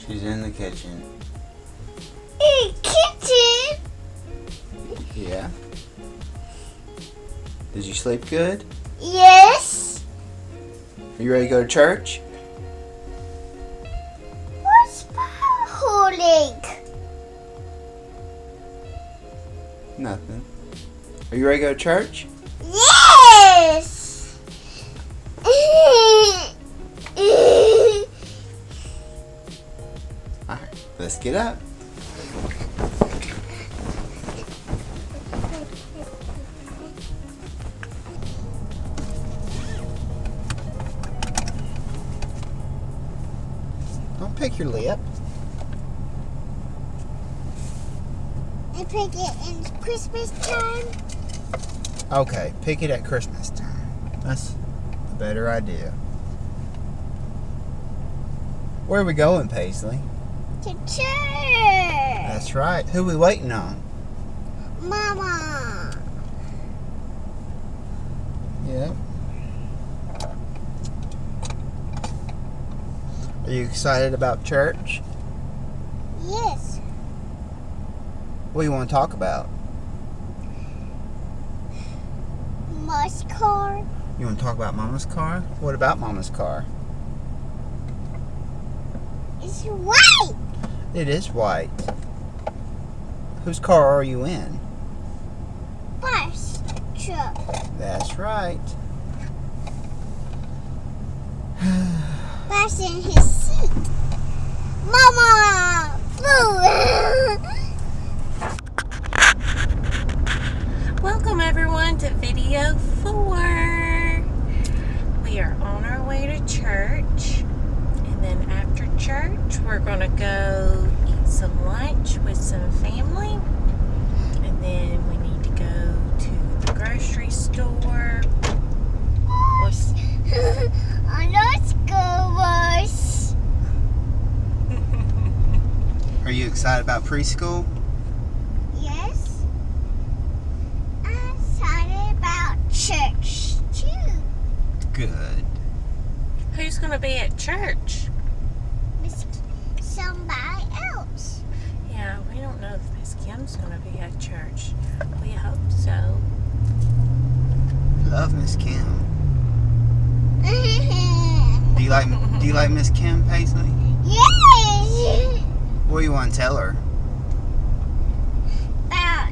She's in the kitchen. Kitchen? Yeah. Did you sleep good? Yes. Are you ready to go to church? What's Bible holding? Nothing. Are you ready to go to church? Yes. Alright, let's get up. Don't pick your lip. I pick it in Christmas time. Okay, pick it at Christmas time. That's a better idea. Where are we going, Paisley? To church. That's right. Who we waiting on? Mama. Yep. Are you excited about church? Yes. What do you want to talk about? Mom's car. You want to talk about Mama's car? What about Mama's car? It's white. It is white. Whose car are you in? Bus truck. That's right. Bus in his seat. Mama. Boo. Welcome everyone to video 4. We are on our way to church, and then after church we're going to go eat some lunch with some family, and then we need to go to the grocery store. On our school bus. Are you excited about preschool? Yes. I'm excited about church too. Good. Who's going to be at church? Miss somebody else. Yeah, we don't know if Miss Kim's going to be at church. We hope so. Love Miss Kim. Do you like Miss Kim, Paisley? Yes. What do you want to tell her? About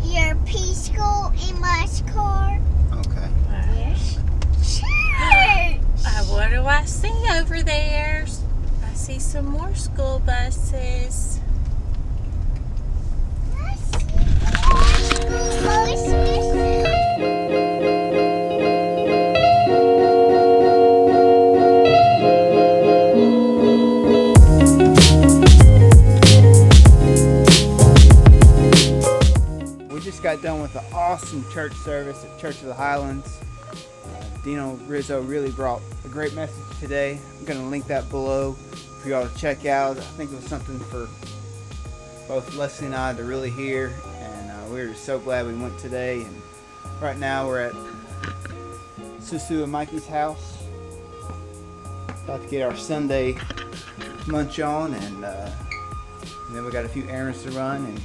your preschool in my car. Okay. There's church. What do I see over there? I see some more school buses. I see more school buses. Got done with an awesome church service at Church of the Highlands. Dino Rizzo really brought a great message today. I'm going to link that below for y'all to check out. I think it was something for both Leslie and I to really hear, and we were so glad we went today. And right now we're at Susu and Mikey's house, about to get our Sunday lunch on, and then we got a few errands to run. And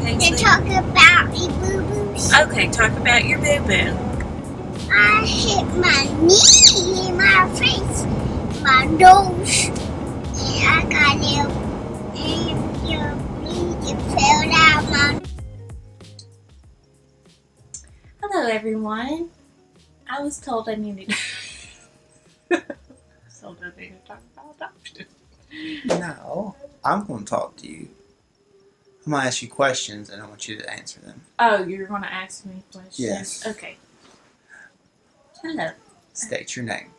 Okay, to talk about me boo-boos. Okay, talk about your boo-boo. I hit my knee in my face, my nose, and I got it fell out my. Hello, everyone. I was told I needed to talk about adoption. No, I'm going to talk to you. I'm going to ask you questions and I want you to answer them. Oh, you're going to ask me questions? Yes. Okay. Hello. State your name.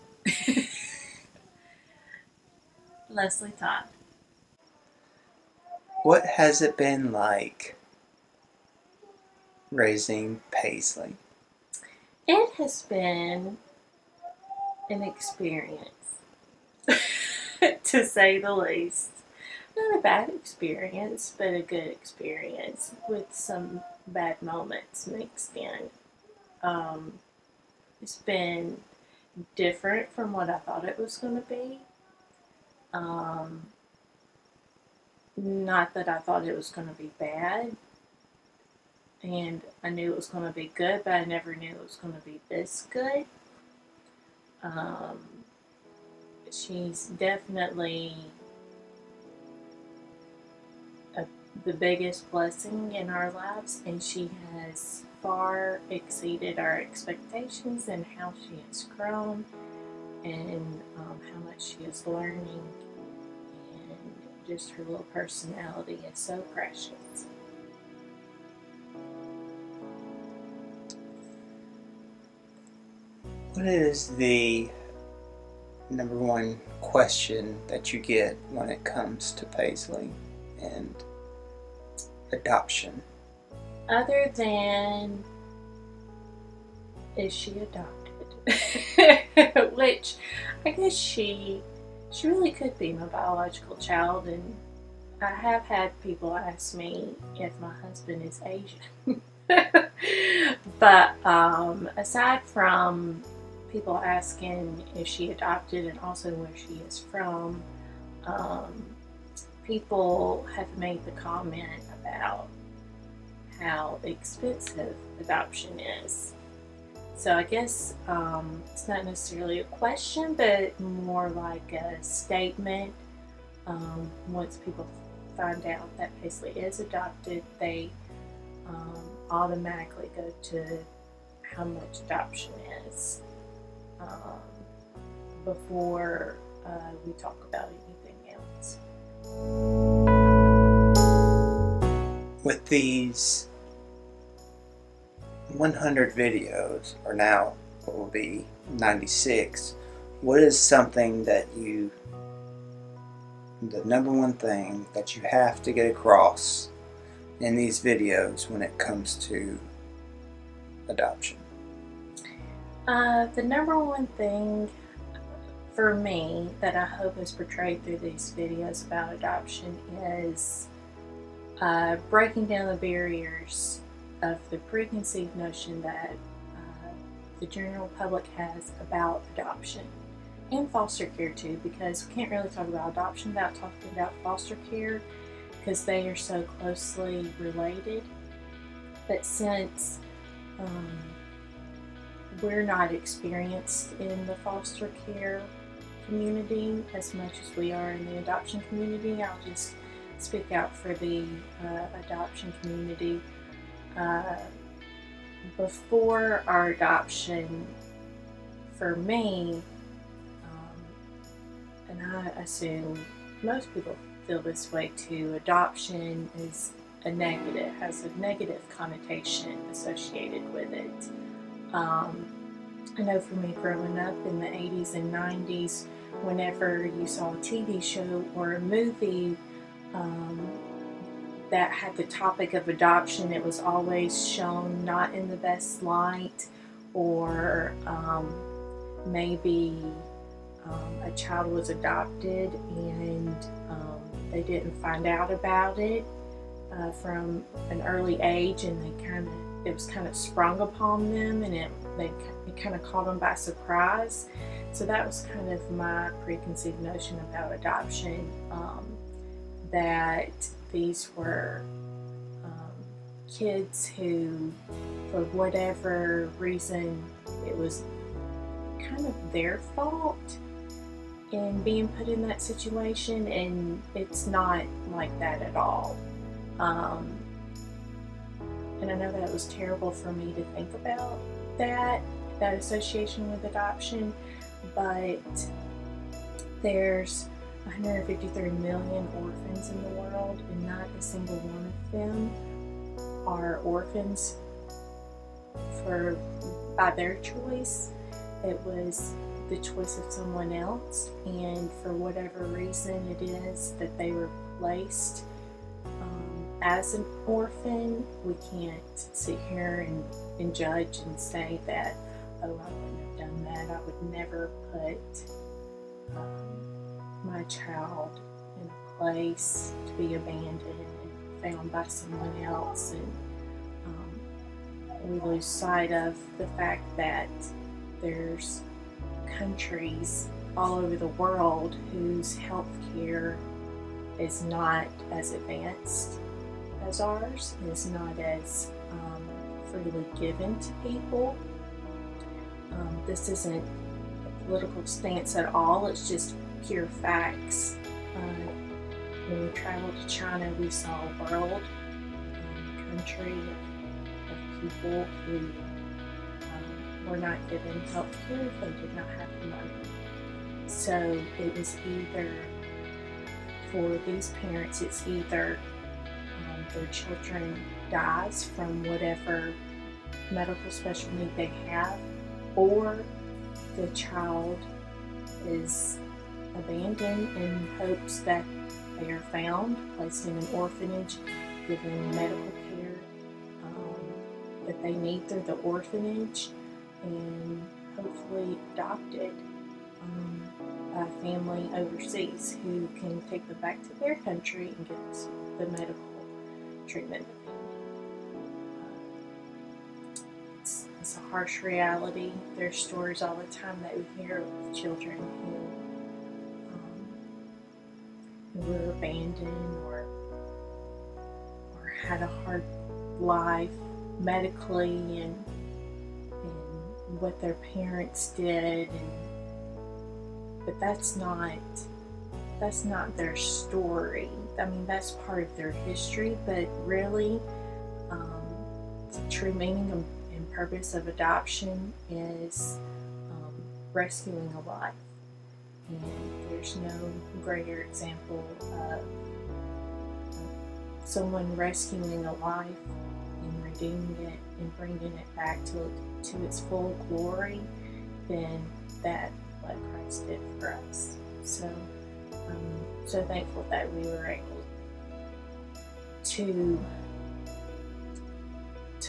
Leslie Todd. What has it been like raising Paisley? It has been an experience, to say the least. Not a bad experience, but a good experience with some bad moments mixed in. It's been different from what I thought it was going to be. Not that I thought it was going to be bad, and I knew it was going to be good, but I never knew it was going to be this good. She's definitely the biggest blessing in our lives, and she has far exceeded our expectations and how she has grown and how much she is learning, and just her little personality is so precious. What is the number one question that you get when it comes to Paisley and adoption? Other than, is she adopted? Which I guess she really could be my biological child, and I have had people ask me if my husband is Asian. But aside from people asking if she adopted and also where she is from, people have made the comment about how expensive adoption is. So I guess it's not necessarily a question, but more like a statement. Once people find out that Paisley is adopted, they automatically go to how much adoption is before we talk about anything else. With these 100 videos, or now what will be 96, what is something that the number one thing that you have to get across in these videos when it comes to adoption? The number one thing for me that I hope is portrayed through these videos about adoption is breaking down the barriers of the preconceived notion that the general public has about adoption and foster care too, because we can't really talk about adoption without talking about foster care because they are so closely related. But since we're not experienced in the foster care community as much as we are in the adoption community, I'll just speak out for the adoption community. Before our adoption, for me, and I assume most people feel this way too, adoption is a negative, has a negative connotation associated with it. I know for me growing up in the 80s and 90s, whenever you saw a TV show or a movie that had the topic of adoption, it was always shown not in the best light, or maybe a child was adopted and they didn't find out about it from an early age, and it was kind of sprung upon them, and it kind of caught them by surprise. So that was kind of my preconceived notion about adoption, that these were kids who, for whatever reason, it was kind of their fault in being put in that situation, and it's not like that at all. And I know that was terrible for me to think about that association with adoption, but there's 153 million orphans in the world, and not a single one of them are orphans by their choice. It was the choice of someone else, and for whatever reason it is that they were placed as an orphan, we can't sit here and judge and say that, oh, I wouldn't have done that. I would never put my child in a place to be abandoned and found by someone else. And we lose sight of the fact that there's countries all over the world whose health care is not as advanced as ours, is not as freely given to people. This isn't a political stance at all, it's just pure facts. When we traveled to China, we saw a world, country of people who were not given health care. They did not have the money. So it was either, for these parents, it's either their children dies from whatever medical special need they have, or the child is abandoned in hopes that they are found, placed in an orphanage, given medical care that they need through the orphanage, and hopefully adopted by a family overseas who can take them back to their country and get the medical treatment that they need. It's a harsh reality. There's stories all the time that we hear of children who were abandoned or had a hard life medically, and what their parents did, but that's not their story. I mean, that's part of their history, but really, the true meaning and purpose of adoption is rescuing a life. And there's no greater example of someone rescuing a life and redeeming it and bringing it back to its full glory than that what Christ did for us. So I'm so thankful that we were able to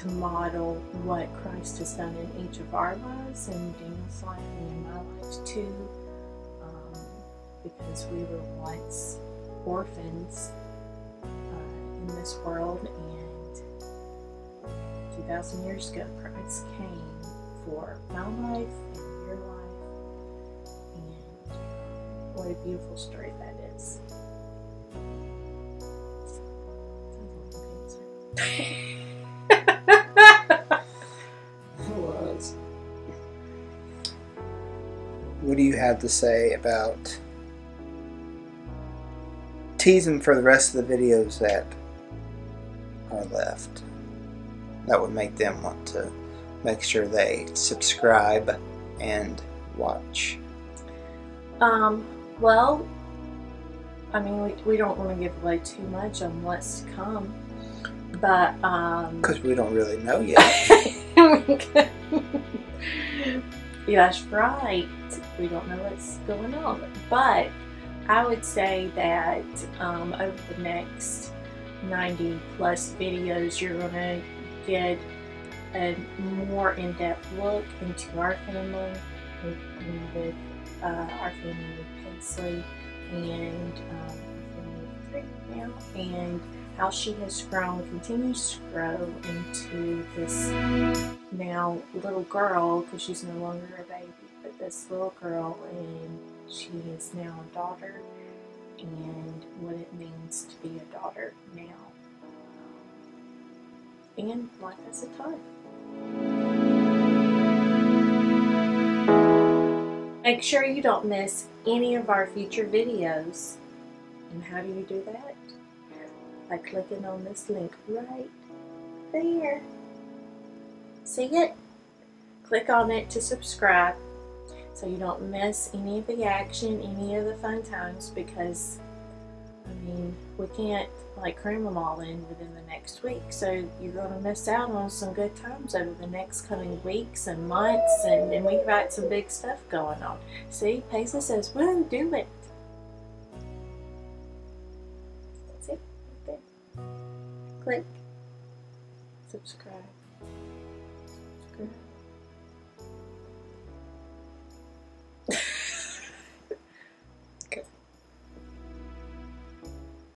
model what Christ has done in each of our lives, in Dino's life and in my life too, because we were once orphans in this world, and 2,000 years ago Christ came for my life and your life, and what a beautiful story that is. Sounds like an answer. What do you have to say about teasing for the rest of the videos that are left? That would make them want to make sure they subscribe and watch. Well, I mean, we don't want to give away too much on what's to come, but because we don't really know yet. Yeah, that's right. We don't know what's going on, but I would say that over the next 90 plus videos, you're going to get a more in-depth look into our family with our family with Paisley, and our family with Drake now, and how she has grown, continues to grow into this now little girl, because she's no longer a baby, but this little girl, and she is now a daughter, and what it means to be a daughter now. and like us a ton. Make sure you don't miss any of our future videos. And how do you do that? By clicking on this link right there. See it? Click on it to subscribe so you don't miss any of the action, any of the fun times, because I mean, we can't like cram them all in within the next week, so you're going to miss out on some good times over the next coming weeks and months, and we've got some big stuff going on. See, Paisley says, woo, do it. That's it, right there. Click, subscribe.